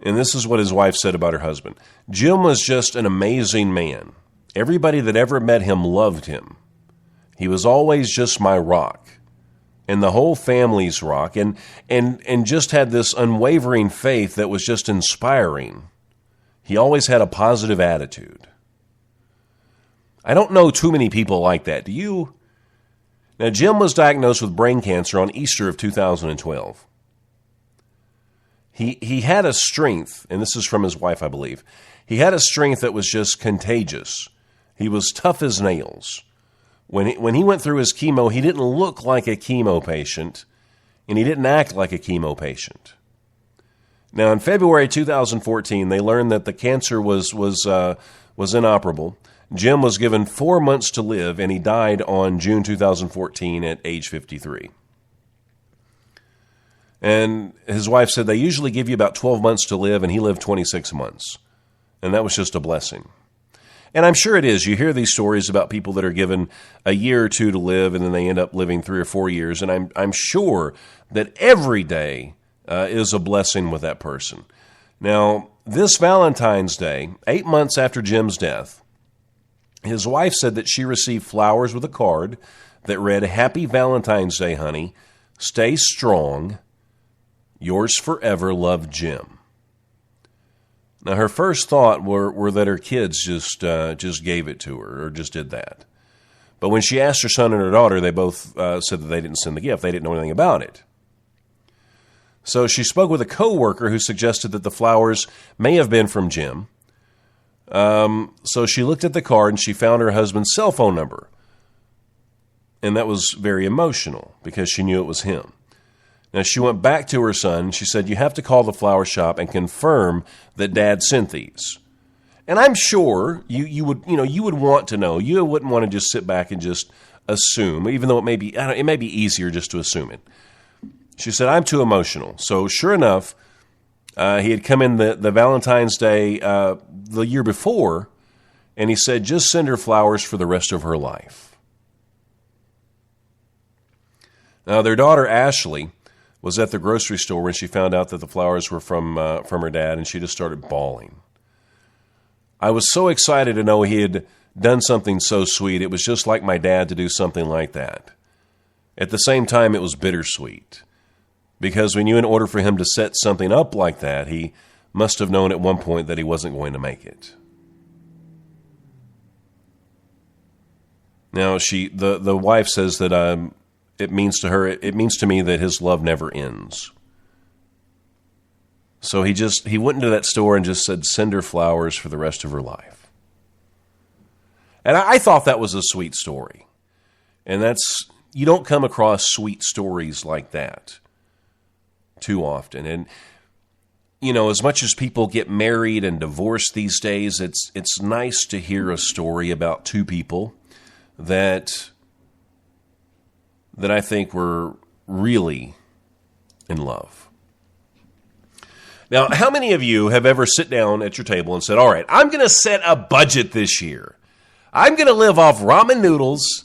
And this is what his wife said about her husband. Jim was just an amazing man. Everybody that ever met him loved him. He was always just my rock. And the whole family's rock. And just had this unwavering faith that was just inspiring. He always had a positive attitude. I don't know too many people like that. Do you? Now, Jim was diagnosed with brain cancer on Easter of 2012. He had a strength, and this is from his wife, I believe. He had a strength that was just contagious. He was tough as nails. When he went through his chemo, he didn't look like a chemo patient, and he didn't act like a chemo patient. Now, in February 2014, they learned that the cancer was inoperable. Jim was given 4 months to live, and he died on June 2014 at age 53. And his wife said they usually give you about 12 months to live, and he lived 26 months. And that was just a blessing. And I'm sure it is. You hear these stories about people that are given a year or two to live, and then they end up living 3 or 4 years. And I'm sure that every day is a blessing with that person. Now, this Valentine's Day, 8 months after Jim's death, his wife said that she received flowers with a card that read, "Happy Valentine's Day, honey. Stay strong. Yours forever, love, Jim." Now, her first thought were that her kids just gave it to her or just did that. But when she asked her son and her daughter, they both said that they didn't send the gift. They didn't know anything about it. So she spoke with a coworker who suggested that the flowers may have been from Jim. So she looked at the card and she found her husband's cell phone number. And that was very emotional because she knew it was him. Now, she went back to her son. She said, "You have to call the flower shop and confirm that Dad sent these." And I'm sure you would want to know. You wouldn't want to just sit back and just assume, even though it may be easier just to assume it. She said, "I'm too emotional." So sure enough, he had come in the Valentine's Day the year before, and he said, "Just send her flowers for the rest of her life." Now, their daughter, Ashley, was at the grocery store when she found out that the flowers were from her dad, and she just started bawling. I was so excited to know he had done something so sweet. It was just like my dad to do something like that. At the same time, it was bittersweet, because we knew in order for him to set something up like that, he must have known at one point that he wasn't going to make it. Now, the wife says that it means to me that his love never ends. So he went into that store and just said, "Send her flowers for the rest of her life." And I thought that was a sweet story. And you don't come across sweet stories like that too often. And, as much as people get married and divorced these days, it's nice to hear a story about two people that I think were really in love. Now, how many of you have ever sit down at your table and said, "All right, I'm going to set a budget this year. I'm going to live off ramen noodles.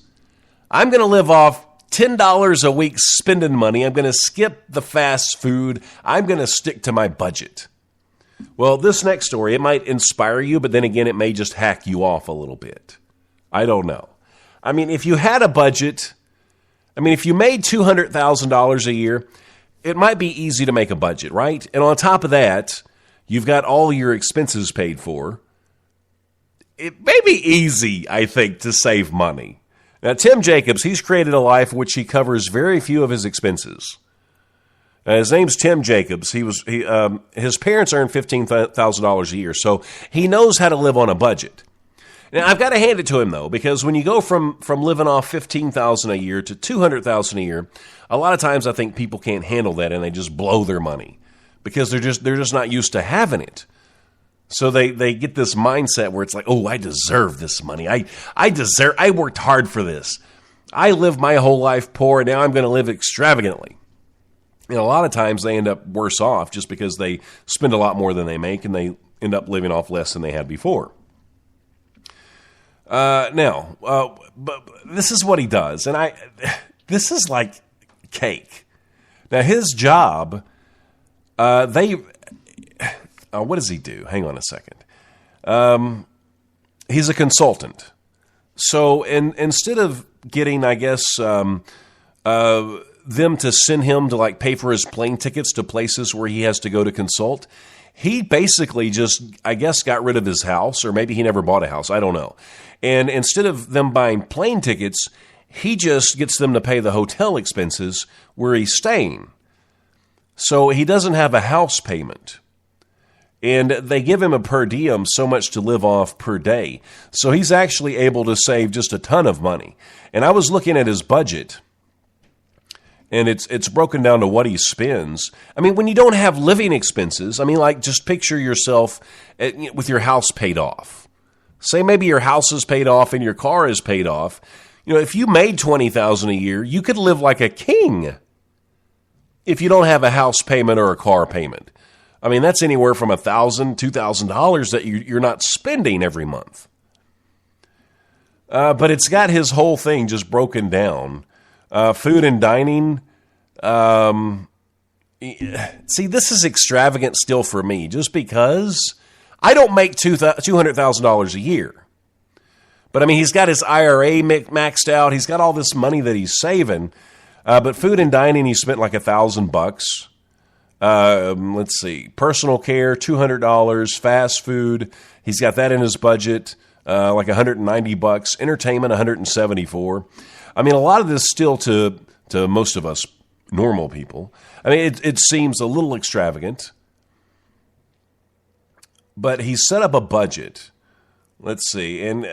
I'm going to live off $10 a week spending money. I'm going to skip the fast food. I'm going to stick to my budget." Well, this next story, it might inspire you, but then again, it may just hack you off a little bit. I don't know. I mean, if you had a budget, if you made $200,000 a year, it might be easy to make a budget, right? And on top of that, you've got all your expenses paid for. It may be easy, I think, to save money. Now, Tim Jacobs, he's created a life in which he covers very few of his expenses. His name's Tim Jacobs. His parents earned $15,000 a year, so he knows how to live on a budget. Now, I've got to hand it to him, though, because when you go from living off $15,000 a year to $200,000 a year, a lot of times I think people can't handle that and they just blow their money because they're just not used to having it. So they get this mindset where it's like, "Oh, I deserve this money. I worked hard for this. I lived my whole life poor, and now I'm going to live extravagantly." And a lot of times they end up worse off just because they spend a lot more than they make, and they end up living off less than they had before. But this is what he does, and this is like cake. Now, his job, what does he do? Hang on a second. He's a consultant. So instead of getting, I guess, them to send him to like pay for his plane tickets to places where he has to go to consult, he basically just, I guess, got rid of his house, or maybe he never bought a house. I don't know. And instead of them buying plane tickets, he just gets them to pay the hotel expenses where he's staying. So he doesn't have a house payment. And they give him a per diem, so much to live off per day. So he's actually able to save just a ton of money. And I was looking at his budget, and it's broken down to what he spends. I mean, when you don't have living expenses, I mean, like, just picture yourself with your house paid off. Say maybe your house is paid off and your car is paid off. You know, if you made $20,000 a year, you could live like a king if you don't have a house payment or a car payment. I mean, that's anywhere from $1,000, $2,000 that you're not spending every month. But it's got his whole thing just broken down. Food and dining. See, this is extravagant still for me, just because I don't make $200,000 a year. But I mean, he's got his IRA maxed out. He's got all this money that he's saving. But food and dining, he spent like $1,000. Let's see. Personal care, $200. Fast food, he's got that in his budget. Like $190. Entertainment, $174. I mean, a lot of this still to most of us normal people. I mean, it seems a little extravagant. But he set up a budget. Let's see. And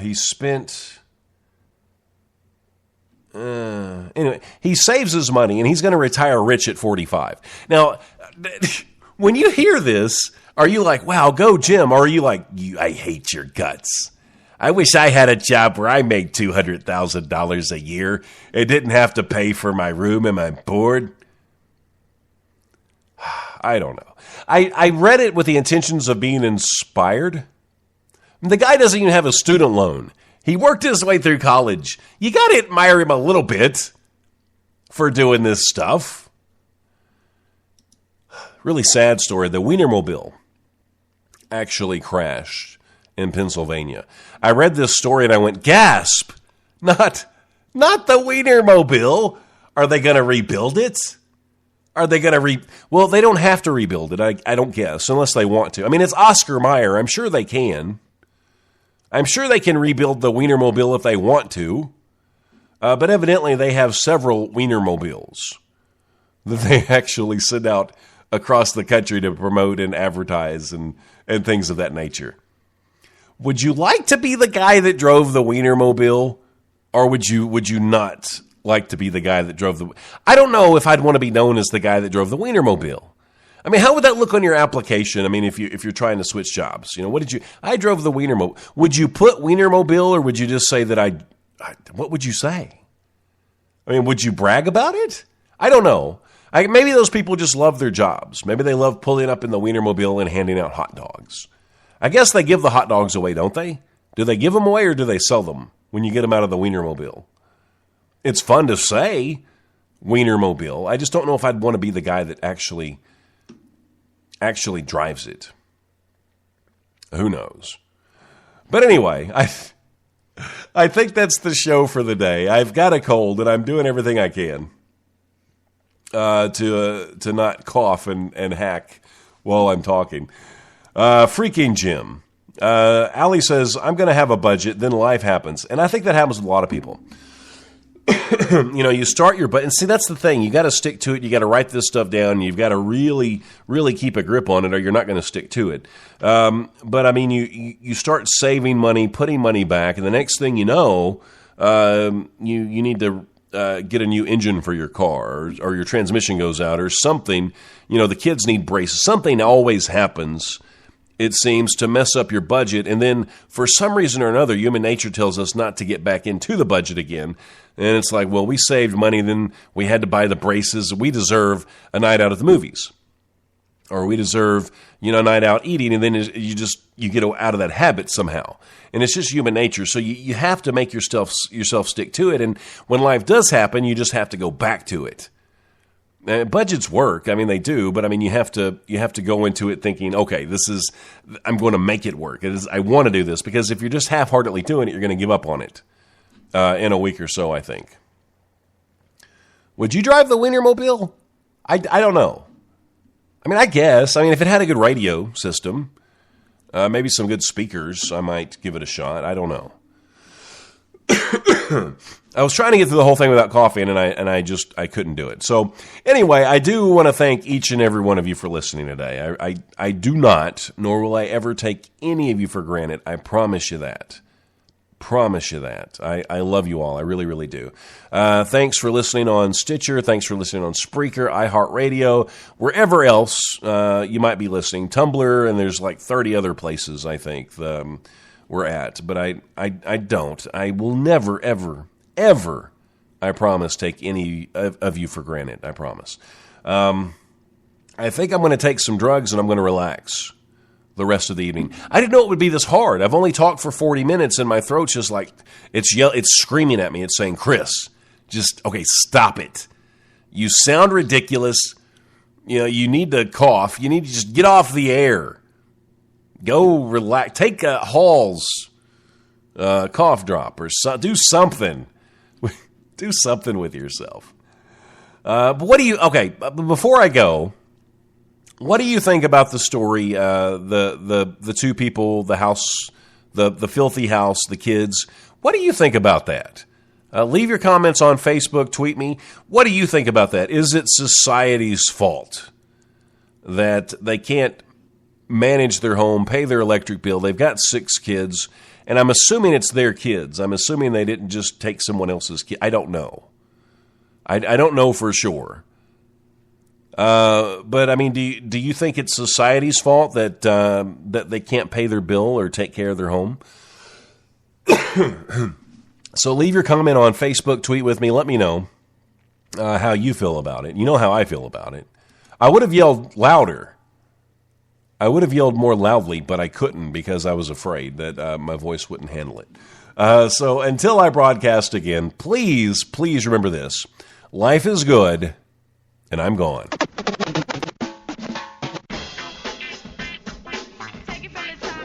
he spent... anyway, he saves his money, and he's going to retire rich at 45. Now, when you hear this, are you like, wow, go Jim? Or are you like, I hate your guts? I wish I had a job where I made $200,000 a year and didn't have to pay for my room and my board. I don't know. I read it with the intentions of being inspired. The guy doesn't even have a student loan. He worked his way through college. You got to admire him a little bit for doing this stuff. Really sad story. The Wienermobile actually crashed in Pennsylvania. I read this story and I went, gasp! Not the Wienermobile. Are they going to rebuild it? Are they going to Well, they don't have to rebuild it, I don't guess, unless they want to. I mean, it's Oscar Mayer. I'm sure they can. I'm sure they can rebuild the Wienermobile if they want to. But evidently they have several Wienermobiles that they actually send out across the country to promote and advertise and things of that nature. Would you like to be the guy that drove the Wienermobile, or would you not like to be the guy that drove the... I don't know if I'd want to be known as the guy that drove the Wienermobile. I mean, how would that look on your application? I mean, if you're trying to switch jobs, you know, I drove the Wienermobile. Would you put Wienermobile, or would you just say that what would you say? I mean, would you brag about it? I don't know. Maybe those people just love their jobs. Maybe they love pulling up in the Wienermobile and handing out hot dogs. I guess they give the hot dogs away, don't they? Do they give them away, or do they sell them when you get them out of the Wienermobile? It's fun to say Wienermobile. I just don't know if I'd want to be the guy that actually drives it. Who knows? But anyway, I think that's the show for the day. I've got a cold, and I'm doing everything I can to not cough and hack while I'm talking. Freaking Jim. Allie says, I'm going to have a budget, then life happens. And I think that happens with a lot of people. You know, you start your budget. And see, that's the thing. You got to stick to it. You got to write this stuff down. You've got to really, really keep a grip on it, or you're not going to stick to it. But, I mean, you start saving money, putting money back, and the next thing you know, you need to get a new engine for your car, or your transmission goes out, or something. You know, the kids need braces. Something always happens, it seems, to mess up your budget. And then for some reason or another, human nature tells us not to get back into the budget again. And it's like, well, we saved money, then we had to buy the braces. We deserve a night out at the movies. Or we deserve, you know, a night out eating. And then you get out of that habit somehow. And it's just human nature. So you have to make yourself stick to it. And when life does happen, you just have to go back to it. Budgets work. I mean, they do, but I mean, you have to go into it thinking, okay, I'm going to make it work. I want to do this, because if you're just half-heartedly doing it, you're going to give up on it in a week or so, I think. Would you drive the Wienermobile? I don't know. I mean, I guess. I mean, if it had a good radio system, maybe some good speakers, I might give it a shot. I don't know. I was trying to get through the whole thing without coffee, and I couldn't do it. So anyway, I do want to thank each and every one of you for listening today. I do not, nor will I ever take any of you for granted. I promise you that. I love you all. I really, really do. Thanks for listening on Stitcher. Thanks for listening on Spreaker, iHeartRadio, wherever else you might be listening. Tumblr, and there's like 30 other places, I think, we're at. But I don't. I will never, ever, ever, I promise, take any of you for granted. I promise. I think I'm going to take some drugs and I'm going to relax the rest of the evening. I didn't know it would be this hard. I've only talked for 40 minutes and my throat's just like, it's screaming at me. It's saying, Chris, okay, stop it. You sound ridiculous. You need to cough. You need to just get off the air. Go relax. Take a Hall's cough drop or do something. Do something with yourself. But before I go, what do you think about the story, the two people, the house, the filthy house, the kids? What do you think about that? Leave your comments on Facebook, tweet me. What do you think about that? Is it society's fault that they can't manage their home, pay their electric bill? They've got 6 kids, and I'm assuming it's their kids. I'm assuming they didn't just take someone else's kid. I don't know. I don't know for sure. But I mean, do you think it's society's fault that they can't pay their bill or take care of their home? So leave your comment on Facebook, tweet with me, let me know how you feel about it. You know how I feel about it. I would have yelled louder. I would have yelled more loudly, but I couldn't because I was afraid that my voice wouldn't handle it. So until I broadcast again, please remember this. Life is good, and I'm gone.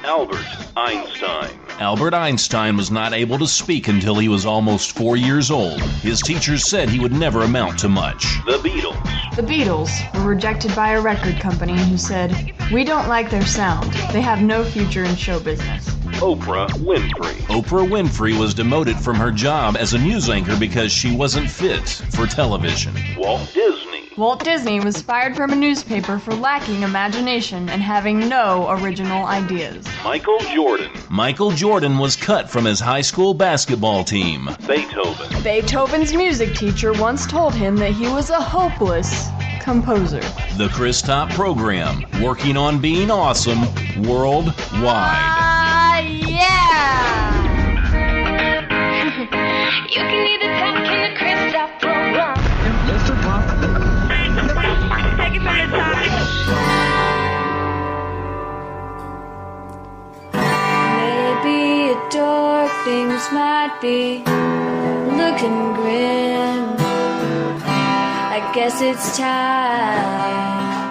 Albert Einstein. Albert Einstein was not able to speak until he was almost 4 years old. His teachers said he would never amount to much. The Beatles. The Beatles were rejected by a record company who said, "We don't like their sound. They have no future in show business." Oprah Winfrey. Oprah Winfrey was demoted from her job as a news anchor because she wasn't fit for television. Walt Disney. Walt Disney was fired from a newspaper for lacking imagination and having no original ideas. Michael Jordan. Michael Jordan was cut from his high school basketball team. Beethoven. Beethoven's music teacher once told him that he was a hopeless composer. The Chris Top Program, working on being awesome worldwide. Yeah! You can either talk in the Chris Top Program. Mr. Pop. Take it from the top. Maybe a dark things might be looking grim. I guess it's time